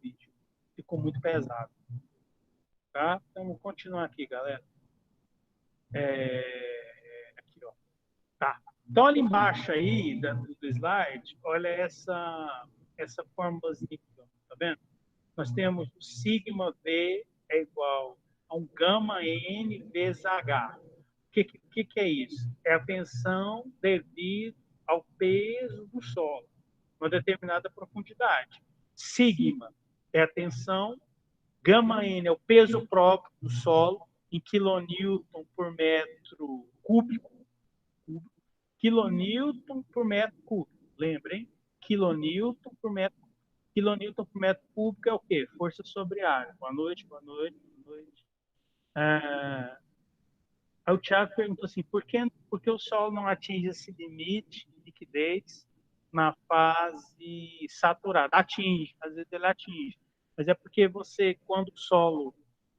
vídeo. Ficou muito pesado. Tá? Então, vamos continuar aqui, galera. Aqui, ó. Tá. Então, ali embaixo aí do slide, olha essa formulazinha aqui, ó. Tá vendo? Nós temos o sigma V é igual a um gama N vezes H. O que é isso? É a tensão devido ao peso do solo, uma determinada profundidade. Sigma é a tensão, gama N é o peso próprio do solo, em quilonewton por metro cúbico, quilonewton por metro cúbico. Lembrem? Quilonewton por metro cúbico. Quilonewton por metro cúbico é o quê? Força sobre área. Boa noite, boa noite, boa noite. Aí o Thiago perguntou assim, por que o Sol não atinge esse limite de liquidez na fase saturada? Atinge, às vezes ele atinge. Mas é porque você, quando o solo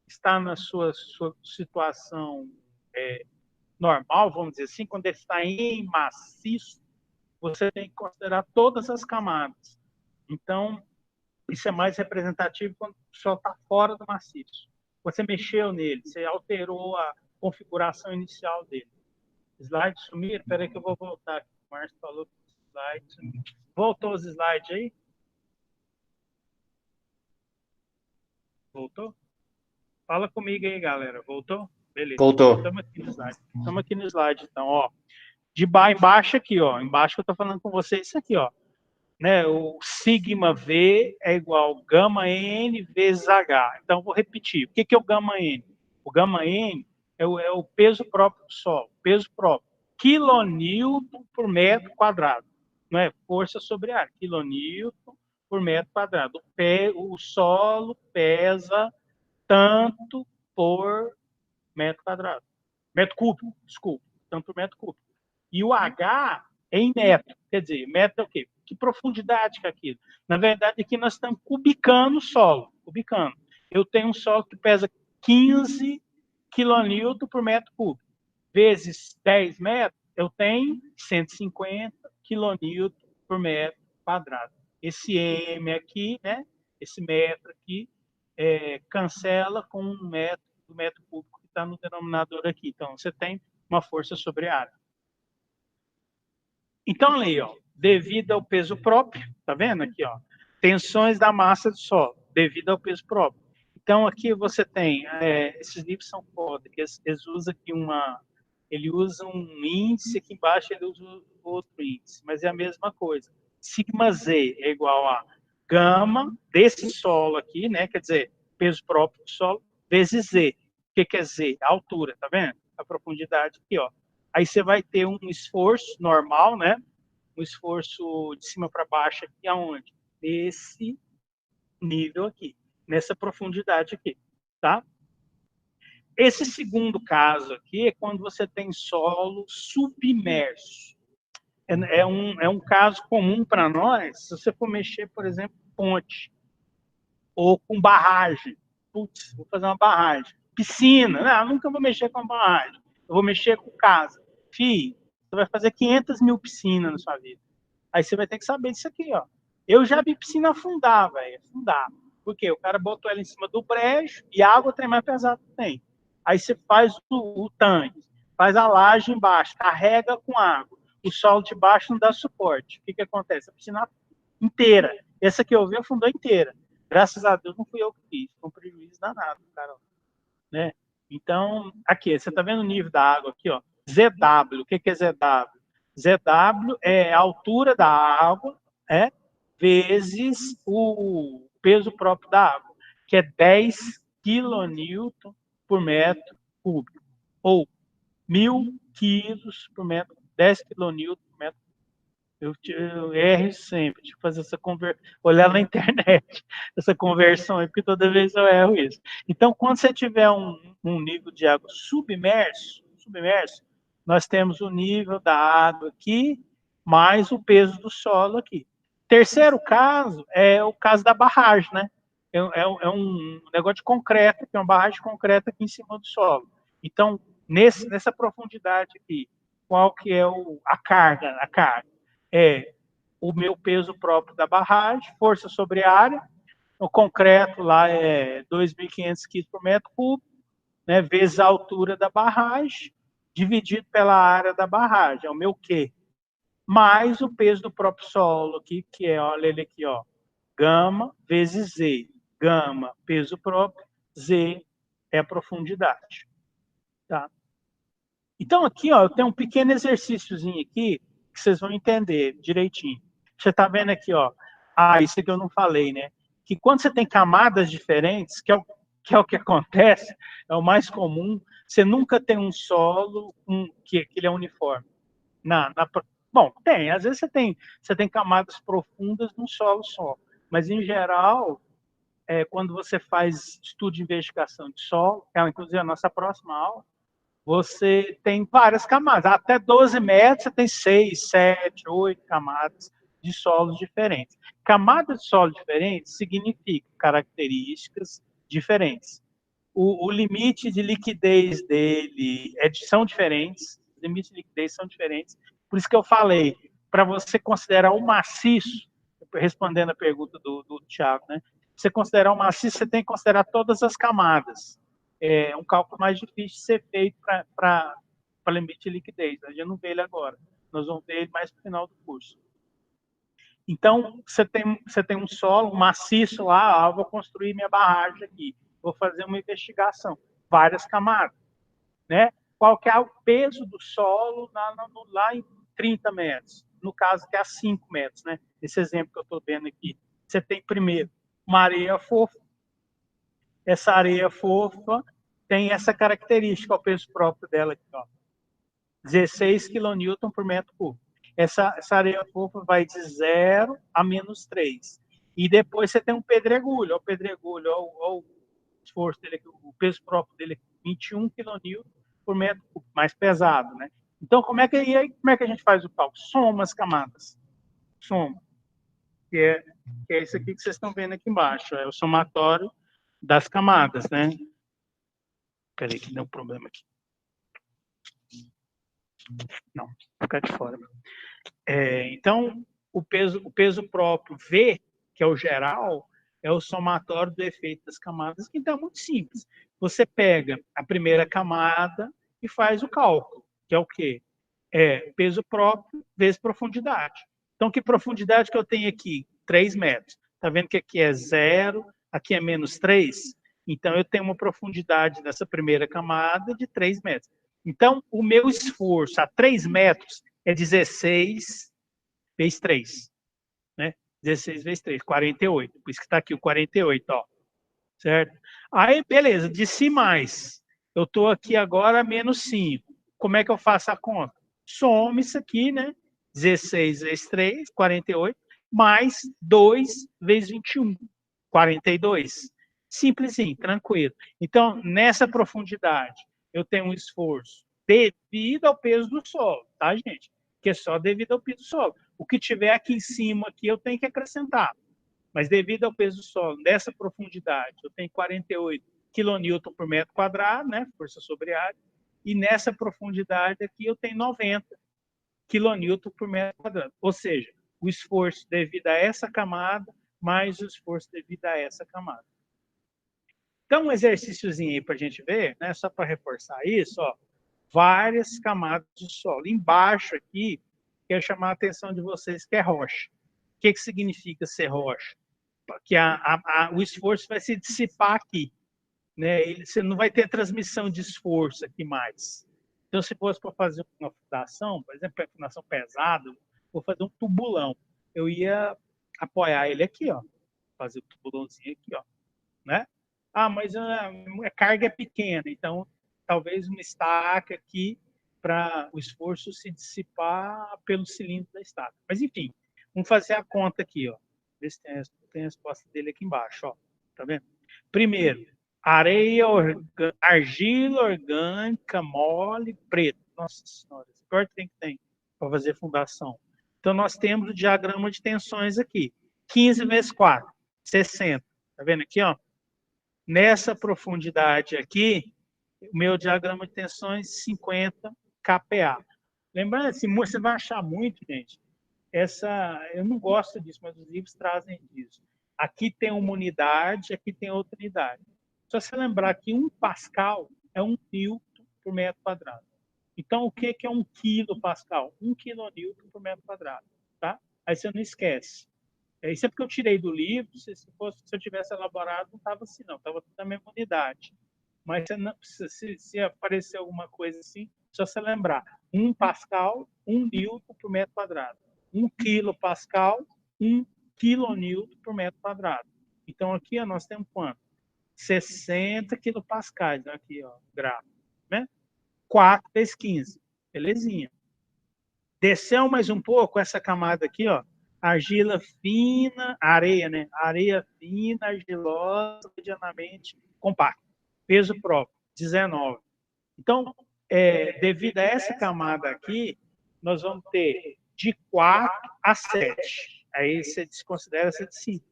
está na sua situação normal, vamos dizer assim, quando ele está em maciço, você tem que considerar todas as camadas. Então, isso é mais representativo quando o solo está fora do maciço. Você mexeu nele, você alterou a configuração inicial dele. Slides sumiram? Espera aí que eu vou voltar aqui. O Márcio falou que os slides sumiram. Voltou os slides aí? Voltou? Fala comigo aí, galera. Voltou? Beleza. Voltou. Estamos aqui no slide. Estamos aqui no slide, então, ó. De embaixo aqui, ó. Embaixo que eu estou falando com vocês, isso aqui, ó. Né? O sigma V é igual a gama N vezes H. Então, vou repetir. O que é o gama N? O gama N é o peso próprio do solo. Peso próprio. Quilonewton por metro quadrado. Não é força sobre ar. Quilonewton por metro quadrado. O solo pesa tanto por metro quadrado. Metro cúbico, desculpa. Tanto por metro cúbico. E o H é em metro. Quer dizer, metro é o quê? Que profundidade que é aquilo? Na verdade, aqui nós estamos cubicando o solo. Cubicando. Eu tenho um solo que pesa 15 quilonewton por metro cúbico. Vezes 10 metros, eu tenho 150 quilonewton por metro quadrado. Esse M aqui, né? Esse metro aqui, cancela com um metro do metro cúbico que está no denominador aqui. Então, você tem uma força sobre a área. Então, ali, ó, devido ao peso próprio, tá vendo aqui, ó, tensões da massa do solo, devido ao peso próprio. Então, aqui você tem, esses livros são foda, que eles usam aqui ele usa um índice, aqui embaixo ele usa outro índice, mas é a mesma coisa. Sigma Z é igual a gama desse solo aqui, né, quer dizer, peso próprio do solo, vezes Z. O que é Z? A altura, tá vendo? A profundidade aqui, ó. Aí você vai ter um esforço normal, né? Um esforço de cima para baixo aqui, aonde? Nesse nível aqui, nessa profundidade aqui, tá? Esse segundo caso aqui é quando você tem solo submerso. É um caso comum para nós, se você for mexer, por exemplo, ponte, ou com barragem. Putz, vou fazer uma barragem. Piscina, não, nunca vou mexer com barragem. Eu vou mexer com casa. Fih, você vai fazer 500 mil piscinas na sua vida. Aí você vai ter que saber disso aqui, ó. Eu já vi piscina afundar, velho. Afundar. Por quê? O cara botou ela em cima do brejo e a água tem mais pesada que tem. Aí você faz o tanque, faz a laje embaixo, carrega com água. O solo de baixo não dá suporte. O que acontece? A piscina inteira. Essa que eu vi afundou inteira. Graças a Deus não fui eu que fiz. Foi um prejuízo danado, cara. Né? Então, aqui, você está vendo o nível da água aqui, ó. ZW, o que é ZW? ZW é a altura da água, vezes o peso próprio da água, que é 10 quilonewton por metro cúbico, ou 1.000 quilos por metro, 10 quilonewton por metro cúbico. Eu erro sempre de fazer essa conversão, olhar na internet essa conversão aí, porque toda vez eu erro isso. Então, quando você tiver um nível de água submerso, nós temos o nível da água aqui, mais o peso do solo aqui. Terceiro caso é o caso da barragem, né? É um negócio de concreto, que é uma barragem concreta aqui em cima do solo. Então, nessa profundidade aqui, qual que é a carga? A carga é o meu peso próprio da barragem, força sobre a área, O concreto lá é 2.500 quilos por metro cúbico, né, vezes a altura da barragem, dividido pela área da barragem, é o meu Q. Mais o peso do próprio solo aqui, que é, olha ele aqui, ó, gama vezes Z. Gama, peso próprio, Z é a profundidade. Tá? Então, aqui, ó, eu tenho um pequeno exercíciozinho aqui, que vocês vão entender direitinho. Você está vendo aqui, ó. Ah, isso aqui eu não falei, né? Que quando você tem camadas diferentes, que é o que acontece, é o mais comum, você nunca tem um solo que ele é uniforme. Bom, tem. Às vezes você tem camadas profundas num solo só. Mas, em geral, quando você faz estudo de investigação de solo, que é, inclusive, a nossa próxima aula, você tem várias camadas. Até 12 metros, você tem 6, 7, 8 camadas de solos diferentes. Camadas de solo diferentes significa características diferentes. O limite de liquidez dele são diferentes, os limites de liquidez são diferentes. Por isso que eu falei, para você considerar o maciço, respondendo a pergunta do Thiago, né? Você considerar o maciço, você tem que considerar todas as camadas. É um cálculo mais difícil de ser feito para limite de liquidez. A gente não vê ele agora. Nós vamos ver ele mais no final do curso. Então, você tem um solo, um maciço lá, vou construir minha barragem aqui, vou fazer uma investigação, várias camadas, né? Qual que é o peso do solo lá em 30 metros? No caso, que é a 5 metros, né? Esse exemplo que eu estou vendo aqui. Você tem, primeiro, uma areia fofa. Essa areia fofa tem essa característica, o peso próprio dela aqui, ó. 16 kN por metro cúbico. Essa areia fofa vai de 0 a -3. E depois você tem um pedregulho. O pedregulho, o esforço dele, o peso próprio dele é 21 kN por metro cúbico, mais pesado, né? Então, como é que a gente faz o cálculo? Soma as camadas. Soma. Que é isso aqui que vocês estão vendo aqui embaixo. É o somatório das camadas, né? Peraí, que deu um problema aqui. Não, vou ficar de fora. Então, o peso próprio V, que é o geral, é o somatório do efeito das camadas, que então é muito simples. Você pega a primeira camada e faz o cálculo, que é o quê? É peso próprio vezes profundidade. Então, que profundidade que eu tenho aqui? 3 metros. Está vendo que aqui é 0, aqui é -3? Então, eu tenho uma profundidade nessa primeira camada de 3 metros. Então, o meu esforço a 3 metros é 16 vezes 3, né? 16 vezes 3, 48. Por isso que está aqui o 48, ó. Certo? Aí, beleza, de si mais. Eu estou aqui agora -5. Como é que eu faço a conta? Soma isso aqui, né? 16 vezes 3, 48, mais 2 vezes 21, 42. Simplesinho, tranquilo. Então, nessa profundidade, eu tenho um esforço devido ao peso do solo, tá, gente? Que é só devido ao peso do solo. O que tiver aqui em cima, aqui, eu tenho que acrescentar. Mas devido ao peso do solo, nessa profundidade, eu tenho 48 kN por metro quadrado, né? Força sobre área. E nessa profundidade aqui, eu tenho 90 kN por metro quadrado. Ou seja, o esforço devido a essa camada, mais o esforço devido a essa camada. Então, um exercíciozinho aí para a gente ver, né? Só para reforçar isso, ó. Várias camadas de solo. Embaixo aqui, quero chamar a atenção de vocês que é rocha. O que significa ser rocha? Que o esforço vai se dissipar aqui, né? Você não vai ter transmissão de esforço aqui mais. Então, se fosse para fazer uma fundação, por exemplo, uma fundação pesada, vou fazer um tubulão. Eu ia apoiar ele aqui, ó, fazer o tubulãozinho aqui, ó, né? Ah, mas a carga é pequena, então talvez uma estaca aqui para o esforço se dissipar pelo cilindro da estaca. Mas enfim, vamos fazer a conta aqui, ó. Ver se tem a resposta dele aqui embaixo, ó. Tá vendo? Primeiro, areia, argila orgânica, mole, preto. Nossa senhora, esse pior trem que tem para fazer fundação. Então, nós temos o diagrama de tensões aqui. 15 vezes 4, 60. Tá vendo aqui, ó? Nessa profundidade aqui, o meu diagrama de tensões 50 kPa. Lembrando assim, você vai achar muito, gente, eu não gosto disso, mas os livros trazem isso. Aqui tem uma unidade, aqui tem outra unidade. Só você lembrar que 1 Pascal é 1 Newton por metro quadrado. Então, o que é 1 quilopascal? 1 quilonewton por metro quadrado. Tá? Aí você não esquece. Isso é porque eu tirei do livro. Se eu tivesse elaborado, não estava assim, não. Estava tudo na mesma unidade. Mas se aparecer alguma coisa assim, só você lembrar. 1 Pascal, 1 Newton por metro quadrado. 1 quilopascal, 1 quilonewton por metro quadrado. Então, aqui ó, nós temos quanto? 60 quilopascais. Aqui, ó, gráfico. Né? 4 vezes 15. Belezinha. Desceu mais um pouco essa camada aqui, ó. Argila fina, areia, né? Areia fina, argilosa, medianamente compacta. Peso próprio, 19. Então, devido a essa camada aqui, nós vamos ter de 4 a 7. Aí você desconsidera essa de 5.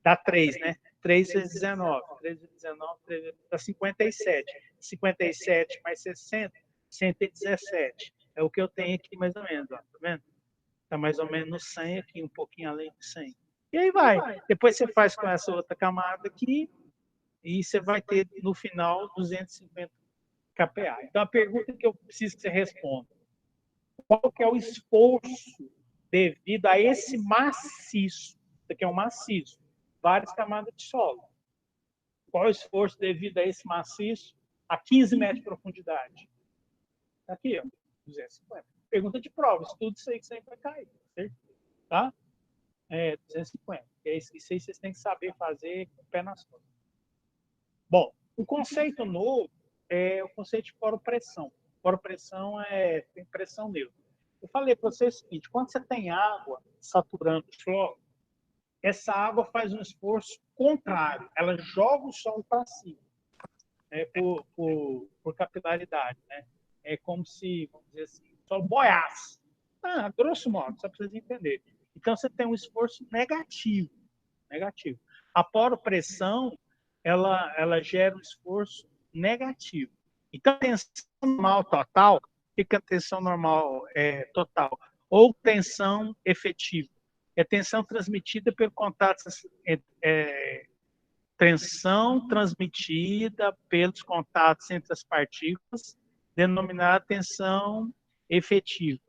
Dá 3, né? 3 vezes 19. 3 vezes 19, 3 vezes... dá 57. 57 mais 60, 117. É o que eu tenho aqui, mais ou menos. Ó. Tá vendo? Tá mais ou menos no 100 aqui, um pouquinho além de 100. E aí vai. Depois você faz com essa outra camada aqui e você vai ter, no final, 250 kPa. Então, a pergunta que eu preciso que você responda. Qual que é o esforço devido a esse maciço? Isso aqui é um maciço. Várias camadas de solo. Qual é o esforço devido a esse maciço a 15 metros de profundidade? Aqui, ó, 250. Pergunta de prova. Estudo isso aí que você vai cair. Certo? Tá? 250. Isso aí vocês têm que saber fazer com o pé nas costas. Bom, o conceito novo é o conceito de poropressão. Poropressão tem pressão neutra. Eu falei para vocês o seguinte, quando você tem água saturando o solo, essa água faz um esforço contrário. Ela joga o solo para cima, por capilaridade. Né? É como se, vamos dizer assim, o solo boiasse. Grosso modo, só para vocês entenderem. Então, você tem um esforço negativo. A poropressão, ela gera um esforço negativo. Então, a tensão normal total, o que é a tensão normal total? Ou tensão efetiva. É tensão transmitida pelo contato, tensão transmitida pelos contatos entre as partículas, denominada tensão efetiva.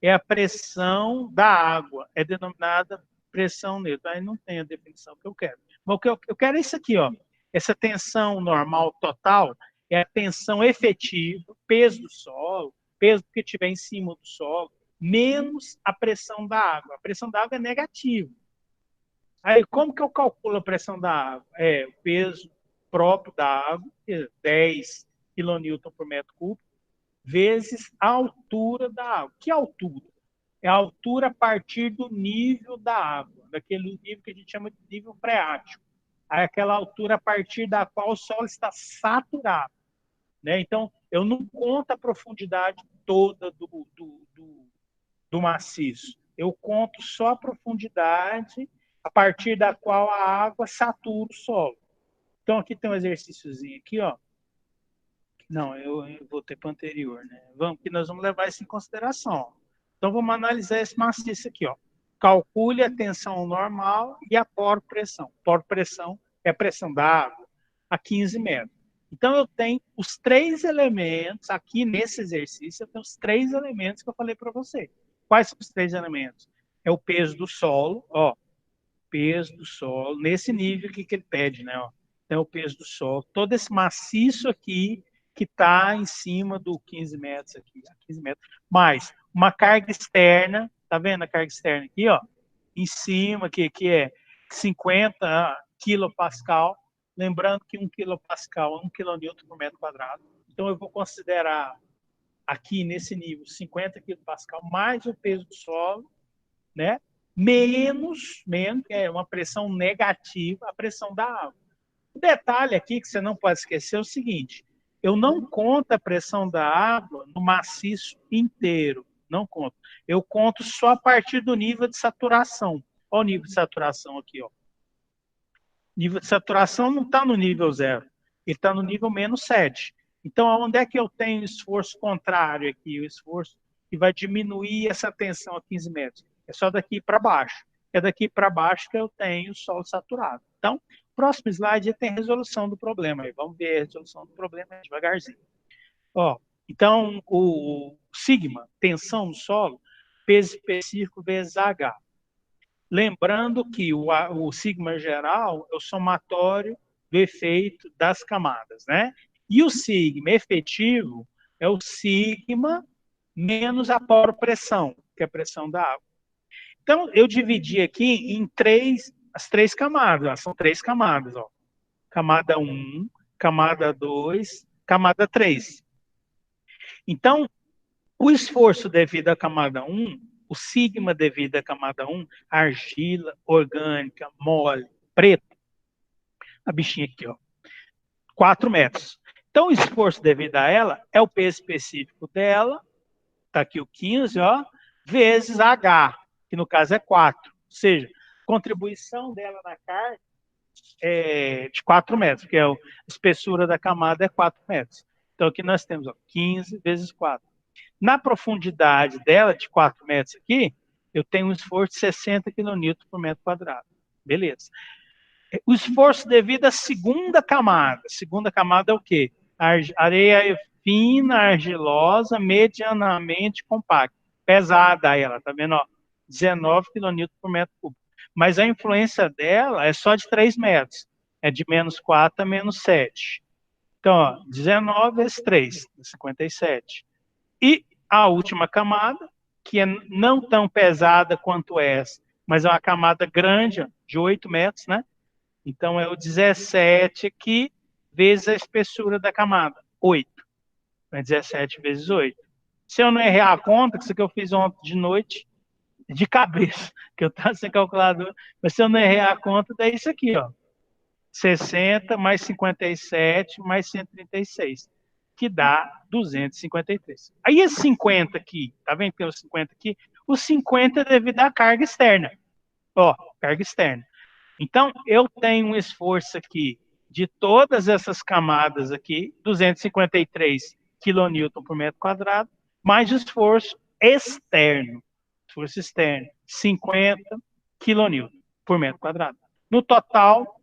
É a pressão da água, é denominada pressão neutra. Aí não tem a definição que eu quero. Mas o que eu quero é isso aqui, ó. Essa tensão normal total é a tensão efetiva, peso do solo, peso que estiver em cima do solo, menos a pressão da água. A pressão da água é negativa. Aí, como que eu calculo a pressão da água? O peso próprio da água, 10 kN por metro cúbico, vezes a altura da água. Que altura? É a altura a partir do nível da água, daquele nível que a gente chama de nível freático. É aquela altura a partir da qual o solo está saturado. Né? Então, eu não conto a profundidade toda do maciço. Eu conto só a profundidade a partir da qual a água satura o solo. Então, aqui tem um exercíciozinho aqui, ó. Não, eu voltei para o anterior, né? Que nós vamos levar isso em consideração. Então, vamos analisar esse maciço aqui, ó. Calcule a tensão normal e a poropressão. Poropressão é a pressão da água a 15 metros. Então, eu tenho os 3 elementos, aqui nesse exercício, eu tenho os 3 elementos que eu falei para você. Quais são os 3 elementos? É o peso do solo, ó. Peso do solo, nesse nível que ele pede, né? Ó. Então, o peso do solo. Todo esse maciço aqui que está em cima do 15 metros aqui, 15 metros, mais uma carga externa, tá vendo a carga externa aqui, ó, em cima, que é 50 quilopascal, lembrando que 1 quilopascal é 1 quilonewton por metro quadrado, então eu vou considerar aqui nesse nível 50 quilopascal mais o peso do solo, né, menos, que é uma pressão negativa, a pressão da água. O detalhe aqui que você não pode esquecer é o seguinte, eu não conto a pressão da água no maciço inteiro, não conto. Eu conto só a partir do nível de saturação. Olha o nível de saturação aqui, ó. O nível de saturação não está no nível 0, ele está no nível menos 7. Então, onde é que eu tenho esforço contrário aqui, o esforço que vai diminuir essa tensão a 15 metros? É só daqui para baixo. é daqui para baixo que eu tenho solo saturado. Então, próximo slide tem a resolução do problema. Aí. Vamos ver a resolução do problema devagarzinho. Ó, então, o sigma, tensão no solo, peso específico vezes H. Lembrando que o sigma geral é o somatório do efeito das camadas, né? E o sigma efetivo é o sigma menos a poropressão, que é a pressão da água. Então, eu dividi aqui em as três camadas, ó, são três camadas, ó. Camada 1, camada 2, camada 3. Então, o esforço devido à camada 1, o sigma devido à camada 1, argila, orgânica, mole, preto, a bichinha aqui, ó, 4 metros. Então, o esforço devido a ela é o peso específico dela, tá aqui o 15, ó, vezes H, que no caso é 4. Ou seja, contribuição dela na carga é de 4 metros, que é a espessura da camada é 4 metros. Então, aqui nós temos ó, 15 vezes 4. Na profundidade dela, de 4 metros aqui, eu tenho um esforço de 60 kN por metro quadrado. Beleza. O esforço devido à segunda camada. A segunda camada é o quê? Areia fina, argilosa, medianamente compacta. Pesada ela, tá vendo? Ó, 19 kN por metro cúbico. Mas a influência dela é só de 3 metros. É de menos 4 a menos 7. Então, ó, 19 vezes 3, 57. E a última camada, que é não tão pesada quanto essa, mas é uma camada grande, de 8 metros, né? Então, é o 17 aqui, vezes a espessura da camada, 8. É 17 vezes 8. Se eu não errar a conta, que isso que eu fiz ontem de noite, de cabeça, que eu estava sem calculador, mas se eu não errar a conta, daí isso aqui, ó. 60 mais 57 mais 136, que dá 253. Aí esse 50 aqui, tá vendo que tem os 50 aqui? O 50 é devido à carga externa. Ó, carga externa. Então, eu tenho um esforço aqui de todas essas camadas aqui, 253 kN por metro quadrado, mais o esforço externo. Esforço externo, 50 kN por metro quadrado. No total,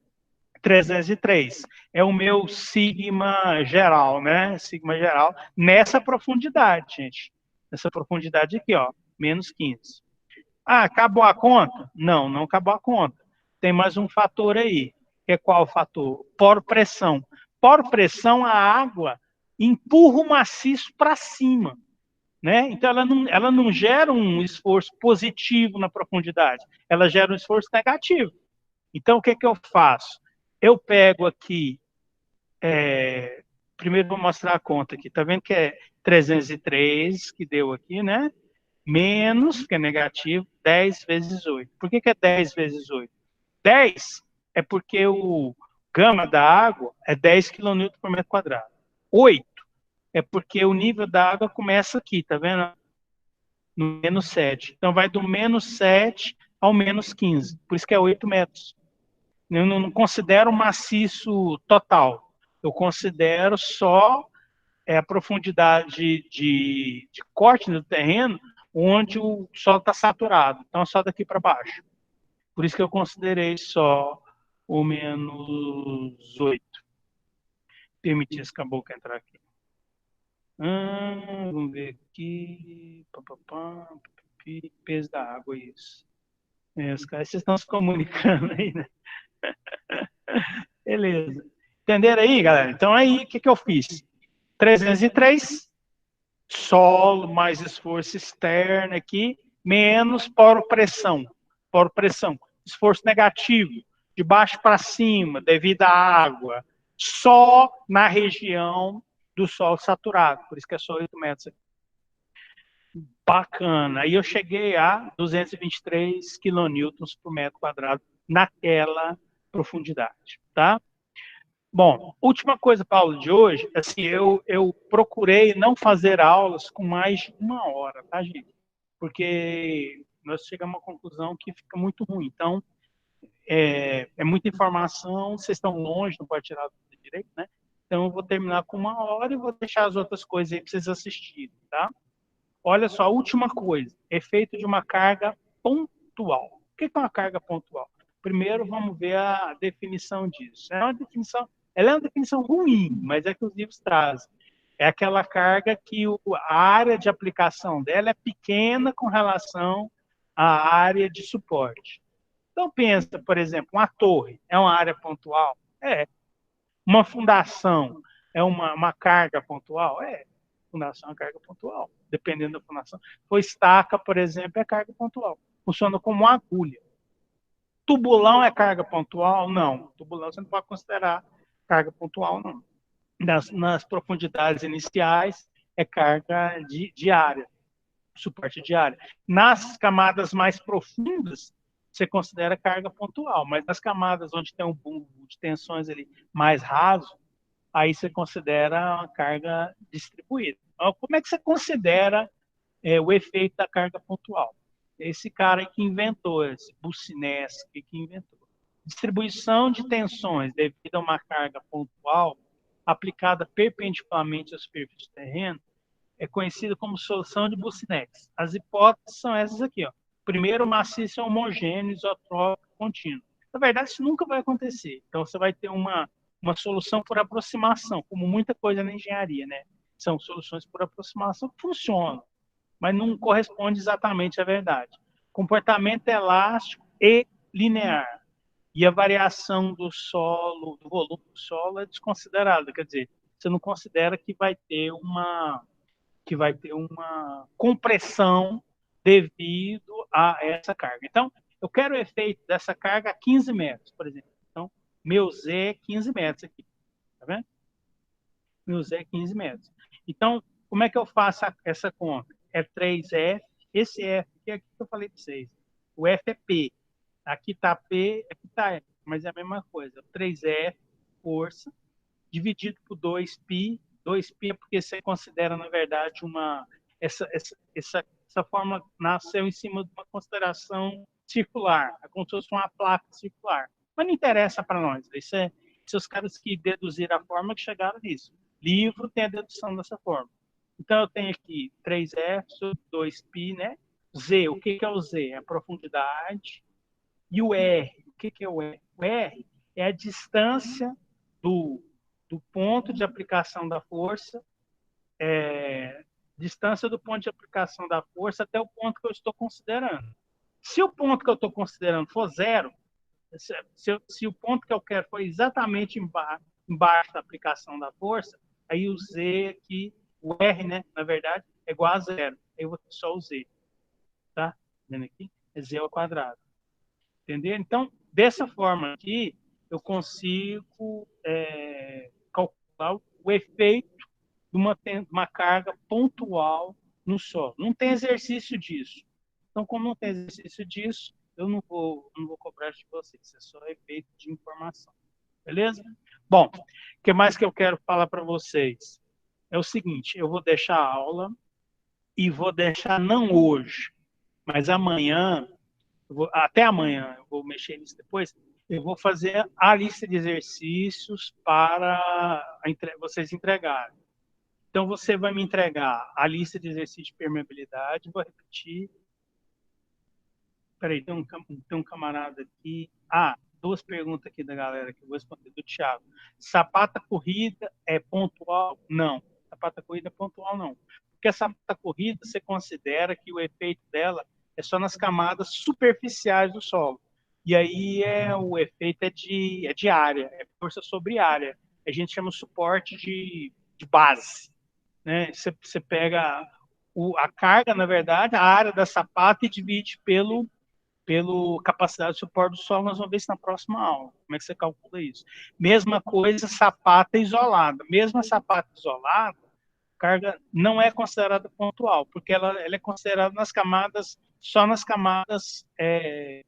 303. É o meu sigma geral, né? Sigma geral nessa profundidade, gente. Nessa profundidade aqui, ó, menos 15. Ah, acabou a conta? Não, não acabou a conta. Tem mais um fator aí. Que é qual fator? Poropressão. Poropressão, a água empurra o maciço para cima. Né? Então, ela não gera um esforço positivo na profundidade. Ela gera um esforço negativo. Então, o que, que eu faço? Eu pego aqui, primeiro vou mostrar a conta aqui, tá vendo que é 303 que deu aqui, né? Menos, que é negativo, 10 vezes 8. Por que, que é 10 vezes 8? 10 é porque o gama da água é 10 kN por metro quadrado. 8 é porque o nível da água começa aqui, tá vendo? No menos 7. Então vai do menos 7 ao menos 15. Por isso que é 8 metros. Eu não considero maciço total. Eu considero só a profundidade de corte no terreno onde o solo está saturado. Então, só daqui para baixo. Por isso que eu considerei só o menos 8. Permitir esse caboclo entrar aqui. Vamos ver aqui. Peso da água, isso. Os caras vocês estão se comunicando aí, né? Beleza. Entenderam aí, galera? Então, aí, o que, que eu fiz? 303, solo mais esforço externo aqui, menos poropressão. Poropressão, esforço negativo, de baixo para cima, devido à água, só na região do solo saturado. Por isso que é só 8 metros aqui. Bacana. Aí eu cheguei a 223 kN por metro quadrado naquela profundidade, tá? Bom, última coisa para a aula de hoje, assim, eu procurei não fazer aulas com mais de 1 hora, tá, gente? Porque nós chegamos a uma conclusão que fica muito ruim. Então, é muita informação, vocês estão longe, não pode tirar tudo direito, né? Então, eu vou terminar com 1 hora e vou deixar as outras coisas aí para vocês assistirem, tá? Olha só, a última coisa, efeito de uma carga pontual. que é uma carga pontual? Primeiro, vamos ver a definição disso. Ela é uma definição ruim, mas é que os livros trazem. É aquela carga que a área de aplicação dela é pequena com relação à área de suporte. Então, pensa, por exemplo, uma torre é uma área pontual? É. Uma fundação é uma carga pontual? É. Fundação é uma carga pontual, dependendo da fundação. Ou estaca, por exemplo, é carga pontual. Funciona como uma agulha. Tubulão é carga pontual? Não. Tubulão você não pode considerar carga pontual, não. Nas profundidades iniciais, é carga diária, suporte diário. Nas camadas mais profundas, você considera carga pontual, mas nas camadas onde tem um bumbo de tensões ali mais raso, aí você considera uma carga distribuída. Então, como é que você considera o efeito da carga pontual? Esse cara que inventou, esse Bucinski que inventou. Distribuição de tensões devido a uma carga pontual aplicada perpendicularmente à superfície do terreno é conhecida como solução de Bucinski. As hipóteses são essas aqui. Ó. Primeiro, o maciço é homogêneo, isotrópico, contínuo. Na verdade, isso nunca vai acontecer. Então, você vai ter uma solução por aproximação, como muita coisa na engenharia, né? São soluções por aproximação que funcionam, mas não corresponde exatamente à verdade. Comportamento elástico e linear. E a variação do solo, do volume do solo é desconsiderada. Quer dizer, você não considera que vai ter uma compressão devido a essa carga. Então, eu quero o efeito dessa carga a 15 metros, por exemplo. Então, meu Z é 15 metros aqui. Tá vendo? Meu Z é 15 metros. Então, como é que eu faço essa conta? É 3F. Esse F aqui é aqui que eu falei para vocês. O F é P. Aqui está P, aqui está F. Mas é a mesma coisa. 3F, força, dividido por 2π. 2π é porque você considera, na verdade, essa fórmula nasceu em cima de uma consideração circular. É como se fosse uma placa circular. Mas não interessa para nós. Isso é os caras que deduziram a forma que chegaram nisso. Livro tem a dedução dessa forma. Então, eu tenho aqui 3F sobre 2π, né? Z, o que é o Z? É a profundidade. E o R, o que é o R? O R é a distância do ponto de aplicação da força, distância do ponto de aplicação da força até o ponto que eu estou considerando. Se o ponto que eu estou considerando for zero, se o ponto que eu quero for exatamente embaixo da aplicação da força, aí o Z aqui, o R, né, na verdade, é igual a zero. Aí eu vou ter só o Z. Tá? Vendo aqui? É Z ao quadrado. Entendeu? Então, dessa forma aqui, eu consigo calcular o efeito de uma carga pontual no solo. Não tem exercício disso. Então, como não tem exercício disso, eu não vou cobrar de vocês. É só efeito de informação. Beleza? Bom, o que mais que eu quero falar para vocês? É o seguinte, eu vou deixar a aula e vou deixar não hoje, mas amanhã, até amanhã, eu vou mexer nisso depois, eu vou fazer a lista de exercícios para vocês entregarem. Então, você vai me entregar a lista de exercícios de permeabilidade, vou repetir. Peraí, tem um camarada aqui. Duas perguntas aqui da galera que eu vou responder, do Thiago. Sapata corrida é pontual? Não. Sapata corrida é pontual, não. Porque a sapata corrida, você considera que o efeito dela é só nas camadas superficiais do solo. E aí o efeito é de área, é força sobre área. A gente chama suporte de base. Né? Você pega a carga, na verdade, a área da sapata e divide pelo capacidade de suporte do solo. Nós vamos ver isso na próxima aula. Como é que você calcula isso? Mesma coisa, sapata isolada. Mesmo a sapata isolada, carga não é considerada pontual, porque ela é considerada só nas camadas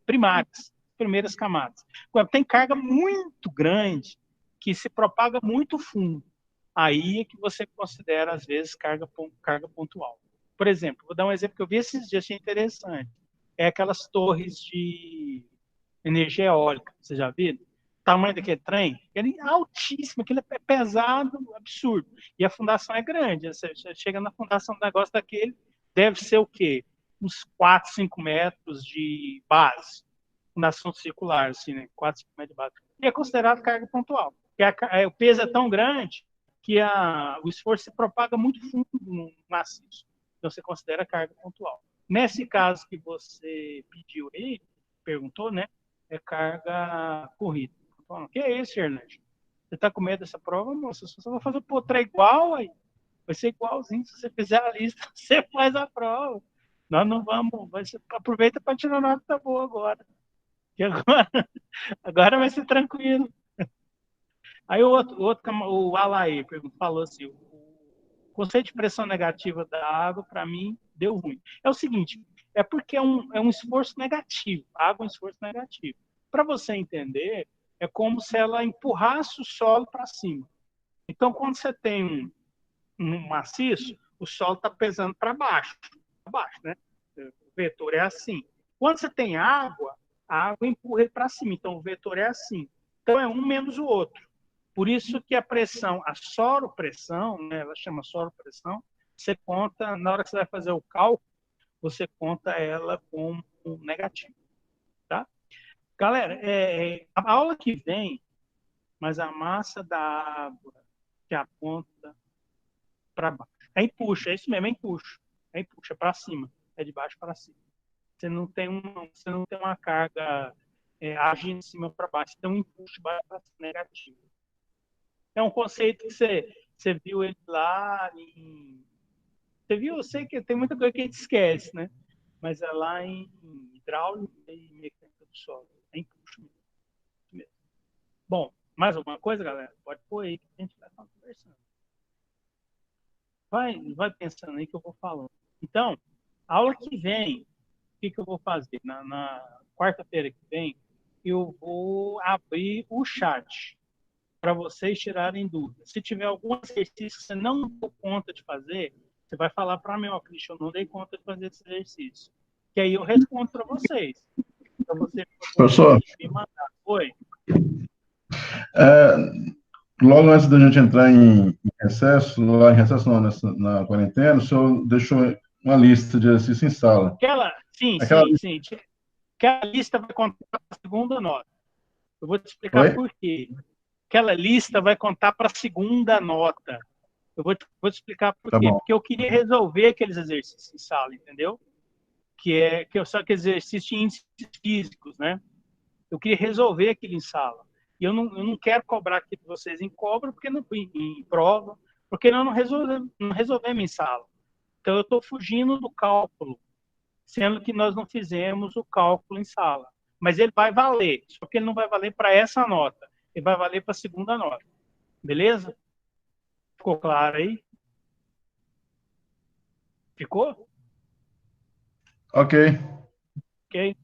primárias, primeiras camadas. Quando tem carga muito grande, que se propaga muito fundo, aí é que você considera, às vezes, carga pontual. Por exemplo, vou dar um exemplo que eu vi esses dias, achei interessante. É aquelas torres de energia eólica, você já viu? O tamanho daquele trem, ele é altíssimo, aquele é pesado, absurdo. E a fundação é grande, você chega na fundação do negócio daquele, deve ser o quê? Uns 4, 5 metros de base. fundação circular, assim, né? 4, 5 metros de base. E é considerado carga pontual. Porque o peso é tão grande que o esforço se propaga muito fundo no maciço. Então, você considera carga pontual. Nesse caso que você pediu aí, perguntou, né? É carga corrida. Então, que é isso, Hernandes? Você está com medo dessa prova, moça? Se você vai fazer o potra igual, aí vai ser igualzinho. Se você fizer a lista, você faz a prova. Nós não vamos. Aproveita para tirar nota boa agora. Que agora vai ser tranquilo. Aí o Alaí falou assim: o conceito de pressão negativa da água, para mim, deu ruim. É o seguinte: é porque é um esforço negativo. A água é um esforço negativo. Para você entender, é como se ela empurrasse o solo para cima. Então, quando você tem um maciço, o solo está pesando para baixo, né? O vetor é assim. Quando você tem água, a água empurra ele para cima. Então, o vetor é assim. Então, é um menos o outro. Por isso que a pressão, a soropressão, né, ela chama soropressão, você conta, na hora que você vai fazer o cálculo, você conta ela como negativo. Tá? Galera, a aula que vem, mas a massa da água que aponta para baixo. É empuxa, é isso mesmo, é empuxa. É empuxa para cima, é de baixo para cima. Você não tem uma carga agindo de cima para baixo, você tem um empuxo de baixo para cima negativo. É um conceito que você viu ele lá em... Você viu? Eu sei que tem muita coisa que a gente esquece, né? Mas é lá em hidráulica e mecânica do solo. É empuxo mesmo. Bom, mais alguma coisa, galera? Pode pôr aí que a gente vai estar conversando. Vai pensando aí que eu vou falando. Então, a aula que vem, o que eu vou fazer? Na quarta-feira que vem, eu vou abrir o chat para vocês tirarem dúvidas. Se tiver algum exercício que você não deu conta de fazer, você vai falar para mim, ó, Cristian, eu não dei conta de fazer esse exercício. Que aí eu respondo para vocês. Para você Professor, poder me mandar. Oi? é, logo antes da gente entrar em recesso, lá em recesso não, na quarentena, o senhor deixou uma lista de exercícios em sala. Sim, Aquela sim, lista. sim. Aquela lista vai contar para a segunda nota. Eu vou te explicar Oi? por quê. Aquela lista vai contar para a segunda nota. Eu vou te explicar por Tá quê. bom. Porque eu queria resolver aqueles exercícios em sala, entendeu? Que só que exercício de índices físicos, né? Eu queria resolver aquilo em sala. E eu não quero cobrar aqui de vocês em cobra, porque não em prova, porque nós não resolvemos em sala. Então, eu estou fugindo do cálculo, sendo que nós não fizemos o cálculo em sala. Mas ele vai valer, só que ele não vai valer para essa nota, ele vai valer para a segunda nota. Beleza? Ficou claro aí? Ficou? Ok, Ok?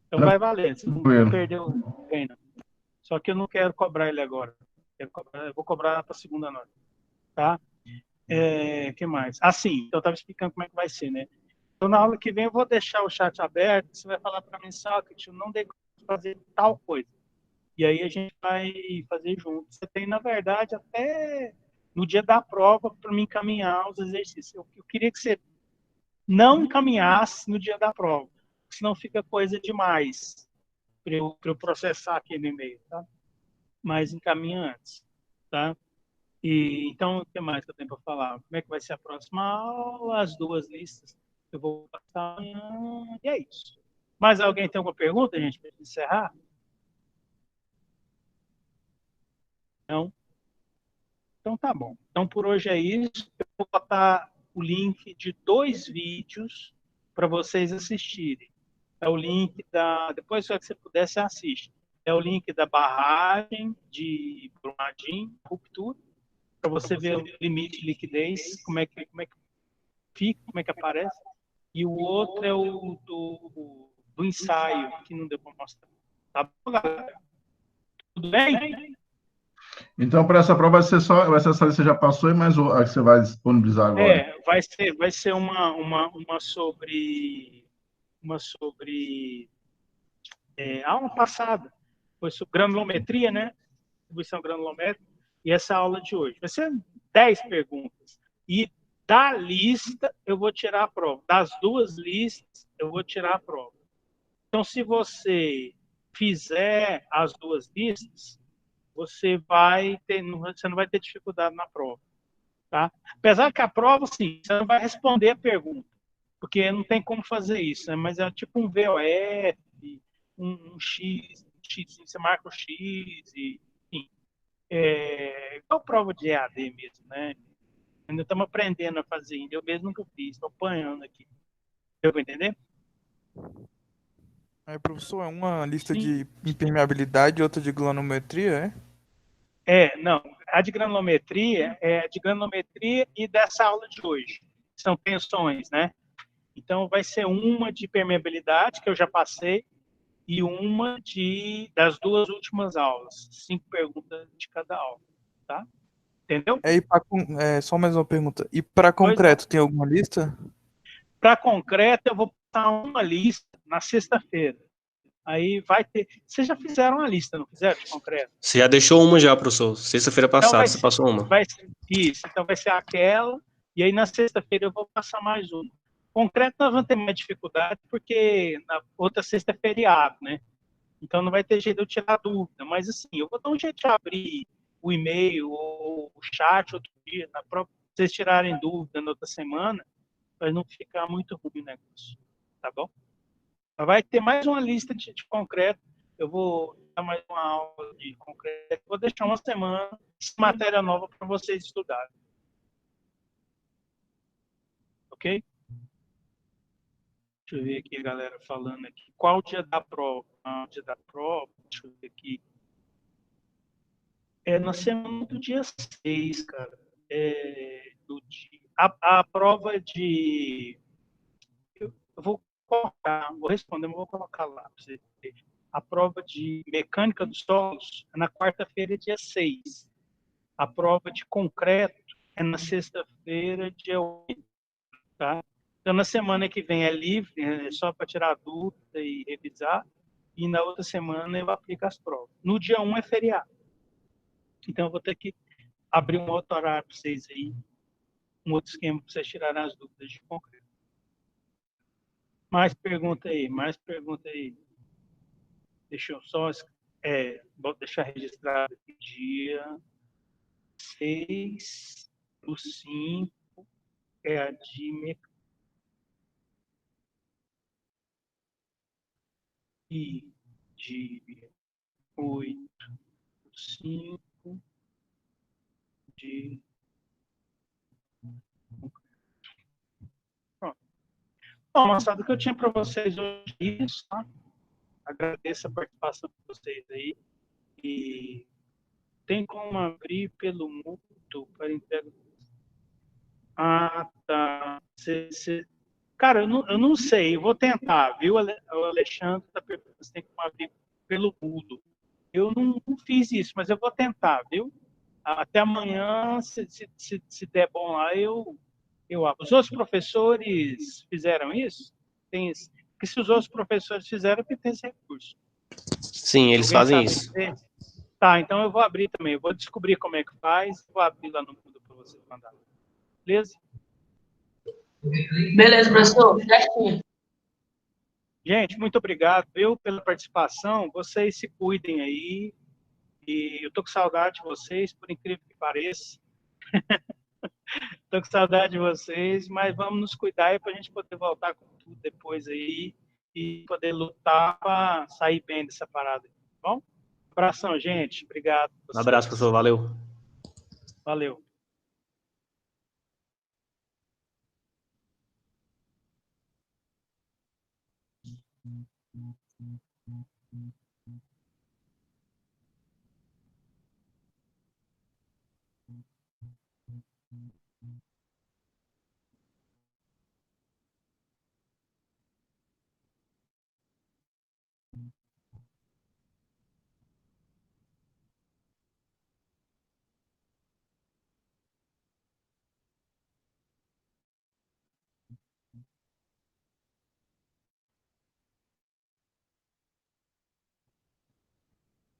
Então vai valer, você não tranquilo. perdeu o treino. Só que eu não quero cobrar ele agora. Eu vou cobrar para a segunda nota. Tá? Que mais? Assim, então eu estava explicando como é que vai ser, né? Então, na aula que vem, eu vou deixar o chat aberto. Você vai falar para mim, Sócrates, eu não dei conta de fazer tal coisa. E aí a gente vai fazer junto. Você tem, na verdade, até no dia da prova para me encaminhar os exercícios. Eu queria que você não encaminhasse no dia da prova, senão fica coisa demais para eu processar aqui no e-mail, tá? Mas encaminha antes, tá? Então, o que mais que eu tenho para falar? Como é que vai ser a próxima aula? As duas listas eu vou passar amanhã. E é isso. Mais alguém tem alguma pergunta, gente, para encerrar? Não? Então tá bom. Então por hoje é isso. Eu vou botar o link de 2 vídeos para vocês assistirem. É o link da. Depois, se você puder, você assiste. É o link da barragem de Brumadinho, ruptura, para você ver o limite de liquidez, como é que fica, como é que aparece. E o outro é o do ensaio, que não deu para mostrar. Tá bom, galera? Tudo bem? Então, para essa prova, vai ser essa lista que você já passou e mais a que você vai disponibilizar agora. Vai ser uma sobre aula passada. Foi sobre granulometria, né? Distribuição granulométrica. E essa aula de hoje. Vai ser 10 perguntas. E da lista, eu vou tirar a prova. Das duas listas, eu vou tirar a prova. Então, se você fizer as duas listas, você não vai ter dificuldade na prova, tá? Apesar que a prova, sim, você não vai responder a pergunta, porque não tem como fazer isso, né? Mas é tipo um VOF, um X, você marca o X, e, enfim, igual prova de EAD mesmo, né? Ainda estamos aprendendo a fazer, eu mesmo nunca fiz, estou apanhando aqui. Deu para entender? Aí, professor, é uma lista Sim. de impermeabilidade e outra de granulometria, Não. A de granulometria é a de granulometria e dessa aula de hoje. São tensões, né? Então, vai ser uma de permeabilidade, que eu já passei, e uma das duas últimas aulas. 5 perguntas de cada aula, tá? Entendeu? Só mais uma pergunta. E para Pois não. concreto, tem alguma lista? Para concreto, eu vou passar uma lista na sexta-feira. Aí vai ter. Vocês já fizeram uma lista, não fizeram, de concreto? Você já deixou uma já, professor. Sexta-feira Então passada você passou uma. isso. Então vai ser aquela. E aí na sexta-feira eu vou passar mais uma. Concreto nós vamos ter mais dificuldade, porque na outra sexta é feriado, né? Então não vai ter jeito de eu tirar dúvida. Mas assim, eu vou dar um jeito de abrir o e-mail ou o chat outro dia, pra vocês tirarem dúvida na outra semana, para não ficar muito ruim o negócio. Tá bom? Mas vai ter mais uma lista de concreto. Eu vou dar mais uma aula de concreto. Vou deixar uma semana de matéria nova para vocês estudarem. Ok? Deixa eu ver aqui a galera falando aqui. Qual o dia da prova? O dia da prova, deixa eu ver aqui. É na semana do dia 6, cara. A prova de. Eu vou colocar, vou responder, mas vou colocar lá para você ver. A prova de mecânica dos solos é na quarta-feira, dia 6. A prova de concreto é na sexta-feira, dia 8. Tá? Então, na semana que vem é livre, é só para tirar dúvida e revisar. E na outra semana eu aplico as provas. No dia 1 é feriado. Então, eu vou ter que abrir um outro horário para vocês aí, um outro esquema para vocês tirarem as dúvidas de concreto. Mais pergunta aí, mais pergunta aí. Deixa eu só vou deixar registrado aqui, dia 6/5 é a de mecânica. E de 8/5 de. Pronto. Bom, moçada, o que eu tinha para vocês hoje é isso, tá? Agradeço a participação de vocês aí. E tem como abrir pelo Moodle para entrega. Ah, tá. Cara, eu não sei, eu vou tentar, viu? O Alexandre está perguntando se tem como abrir pelo Moodle. Eu não fiz isso, mas eu vou tentar, viu? Até amanhã, se der bom lá, eu abro. Os outros professores fizeram isso? Tem isso? Porque se os outros professores fizeram, é porque tem esse recurso. Sim, eles Alguém fazem sabe isso. dizer? Tá, então eu vou abrir também. Eu vou descobrir como é que faz. Vou abrir lá no Moodle para vocês mandarem. Beleza? Beleza, professor. Certinho. Gente, muito obrigado, viu, pela participação. Vocês se cuidem aí. E eu tô com saudade de vocês, por incrível que pareça. Tô com saudade de vocês, mas vamos nos cuidar aí para a gente poder voltar com tudo depois aí e poder lutar para sair bem dessa parada. Tá bom? Abração, gente. Obrigado. Um abraço, professor. Valeu. Valeu.